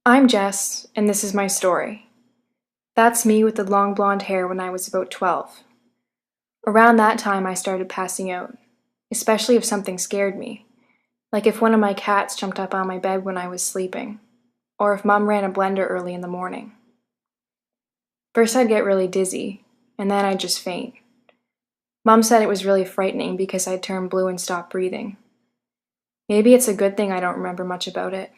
I'm Jess, and this is my story. That's me with the long blonde hair when I was about 12. Around that time, I started passing out, especially if something scared me, like if one of my cats jumped up on my bed when I was sleeping, or if Mom ran a blender early in the morning. First, I'd get really dizzy, and then I'd just faint. Mom said it was really frightening because I'd turn blue and stop breathing. Maybe it's a good thing I don't remember much about it.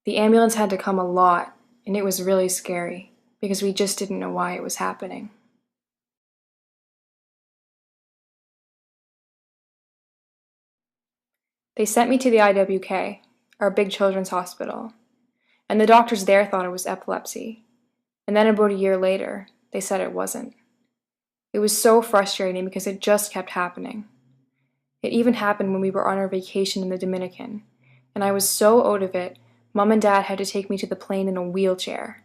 The ambulance had to come a lot, and it was really scary because we just didn't know why it was happening. They sent me to the IWK, our big children's hospital, and the doctors there thought it was epilepsy. And then about a year later, they said it wasn't. It was so frustrating because it just kept happening. It even happened when we were on our vacation in the Dominican, and I was so out of it, Mom and Dad had to take me to the plane in a wheelchair.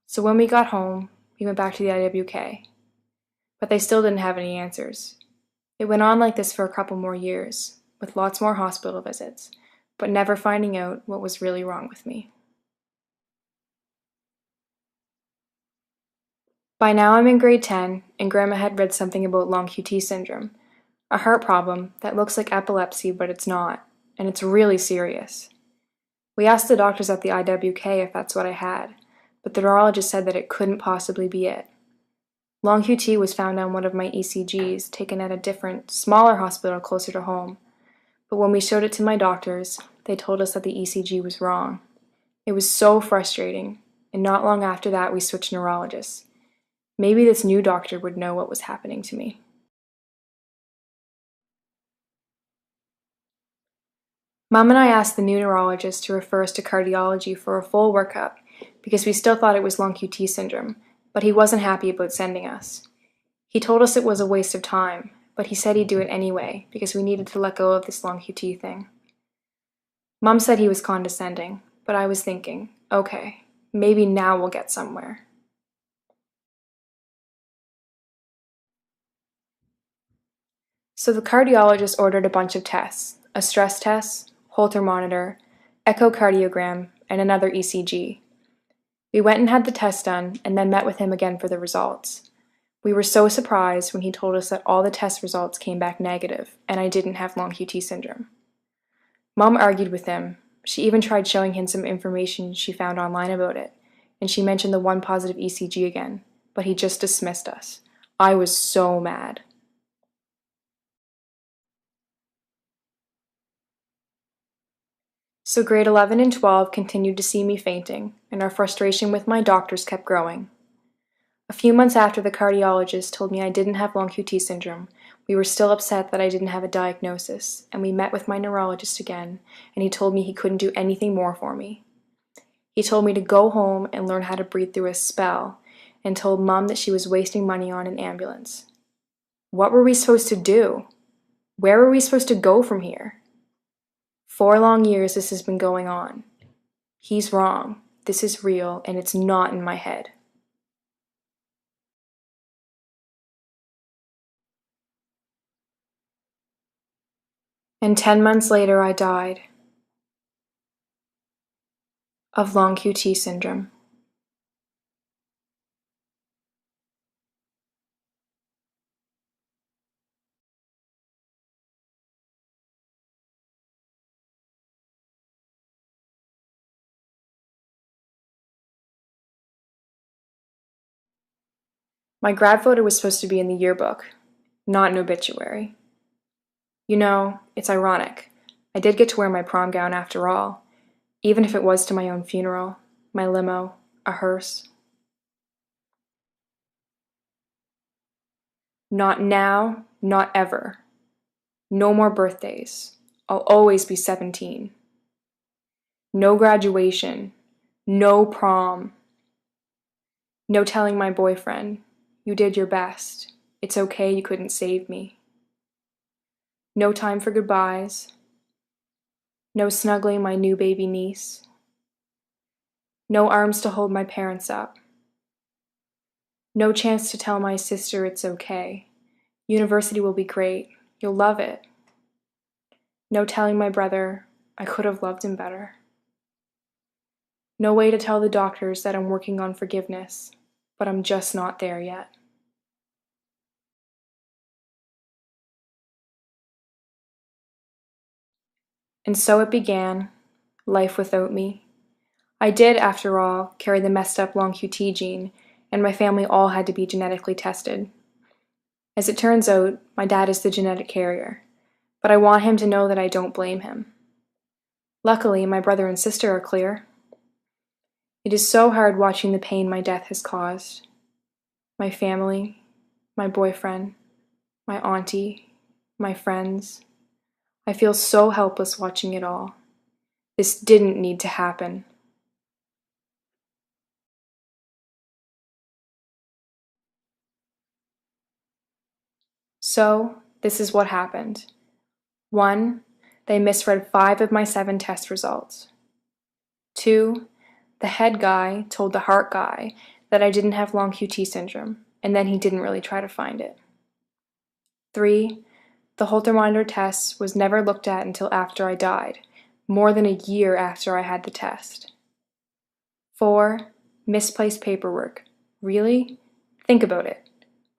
So when we got home, we went back to the IWK, but they still didn't have any answers. It went on like this for a couple more years, with lots more hospital visits, but never finding out what was really wrong with me. By now I'm in grade 10, and Grandma had read something about long QT syndrome, a heart problem that looks like epilepsy but it's not, and it's really serious. We asked the doctors at the IWK if that's what I had, but the neurologist said that it couldn't possibly be it. Long QT was found on one of my ECGs taken at a different, smaller hospital closer to home, but when we showed it to my doctors, they told us that the ECG was wrong. It was so frustrating, and not long after that we switched neurologists. Maybe this new doctor would know what was happening to me. Mom and I asked the new neurologist to refer us to cardiology for a full workup because we still thought it was long QT syndrome, but he wasn't happy about sending us. He told us it was a waste of time, but he said he'd do it anyway because we needed to let go of this long QT thing. Mom said he was condescending, but I was thinking, okay, maybe now we'll get somewhere. So the cardiologist ordered a bunch of tests, a stress test, Holter monitor, echocardiogram, and another ECG. We went and had the test done and then met with him again for the results. We were so surprised when he told us that all the test results came back negative and I didn't have long QT syndrome. Mom argued with him. She even tried showing him some information she found online about it, and she mentioned the one positive ECG again, but he just dismissed us. I was so mad. So grade 11 and 12 continued to see me fainting, and our frustration with my doctors kept growing. A few months after the cardiologist told me I didn't have long QT syndrome, we were still upset that I didn't have a diagnosis, and we met with my neurologist again, and he told me he couldn't do anything more for me. He told me to go home and learn how to breathe through a spell, and told Mom that she was wasting money on an ambulance. What were we supposed to do? Where were we supposed to go from here? 4 long years this has been going on. He's wrong. This is real, and it's not in my head. And 10 months later, I died of long QT syndrome. My grad photo was supposed to be in the yearbook, not an obituary. You know, it's ironic. I did get to wear my prom gown after all, even if it was to my own funeral, my limo, a hearse. Not now, not ever. No more birthdays. I'll always be 17. No graduation. No prom. No telling my boyfriend, you did your best. It's okay you couldn't save me. No time for goodbyes. No snuggling my new baby niece. No arms to hold my parents up. No chance to tell my sister it's okay. University will be great. You'll love it. No telling my brother I could have loved him better. No way to tell the doctors that I'm working on forgiveness, but I'm just not there yet. And so it began, life without me. I did, after all, carry the messed up long QT gene, and my family all had to be genetically tested. As it turns out, my dad is the genetic carrier, but I want him to know that I don't blame him. Luckily, my brother and sister are clear. It is so hard watching the pain my death has caused. My family, my boyfriend, my auntie, my friends. I feel so helpless watching it all. This didn't need to happen. So, this is what happened. 1. They misread 5 of my 7 test results. 2. The head guy told the heart guy that I didn't have long QT syndrome, and then he didn't really try to find it. 3. The Holter monitor test was never looked at until after I died, more than a year after I had the test. 4. Misplaced paperwork. Really? Think about it.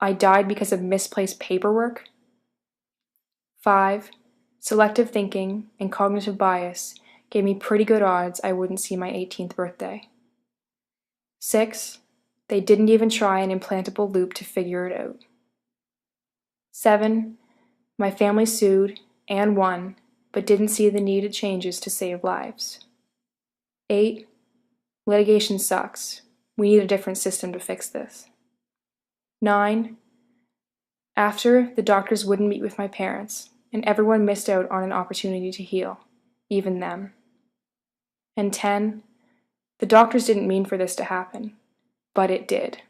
I died because of misplaced paperwork? 5. Selective thinking and cognitive bias gave me pretty good odds I wouldn't see my 18th birthday. 6. They didn't even try an implantable loop to figure it out. 7. My family sued and won, but didn't see the needed changes to save lives. 8. Litigation sucks. We need a different system to fix this. 9. After, the doctors wouldn't meet with my parents, and everyone missed out on an opportunity to heal, even them. And 10. The doctors didn't mean for this to happen, but it did.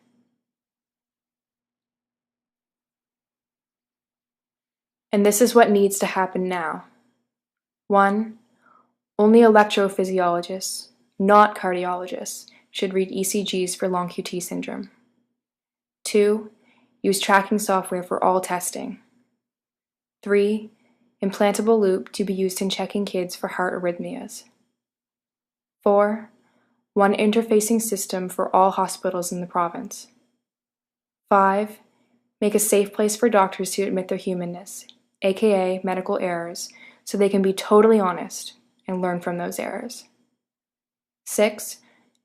And this is what needs to happen now. 1. Only electrophysiologists, not cardiologists, should read ECGs for long QT syndrome. 2. Use tracking software for all testing. 3. Implantable loop to be used in checking kids for heart arrhythmias. 4. One interfacing system for all hospitals in the province. 5. Make a safe place for doctors to admit their humanness, aka medical errors, so they can be totally honest and learn from those errors. 6.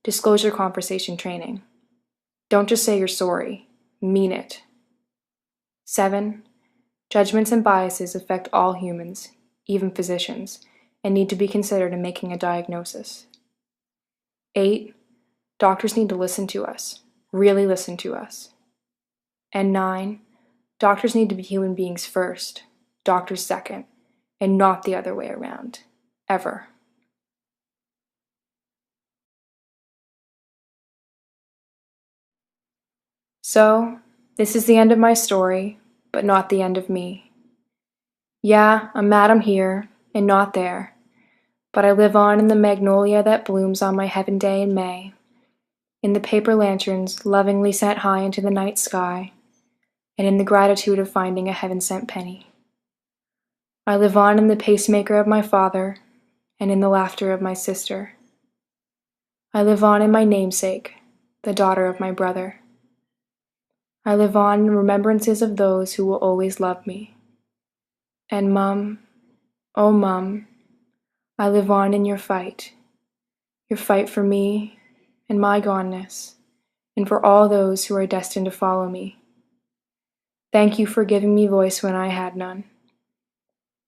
Disclosure conversation training. Don't just say you're sorry, mean it. 7. Judgments and biases affect all humans, even physicians, and need to be considered in making a diagnosis. 8. Doctors need to listen to us, really listen to us. And 9. Doctors need to be human beings first, doctors second, and not the other way around, ever. So, this is the end of my story, but not the end of me. Yeah, I'm mad I'm here, and not there, but I live on in the magnolia that blooms on my heaven day in May, in the paper lanterns lovingly sent high into the night sky, and in the gratitude of finding a heaven-sent penny. I live on in the pacemaker of my father, and in the laughter of my sister. I live on in my namesake, the daughter of my brother. I live on in remembrances of those who will always love me. And Mum, oh Mum, I live on in your fight for me and my goneness, and for all those who are destined to follow me. Thank you for giving me voice when I had none.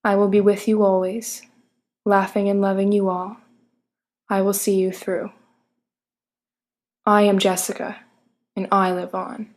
I will be with you always, laughing and loving you all. I will see you through. I am Jessica, and I live on.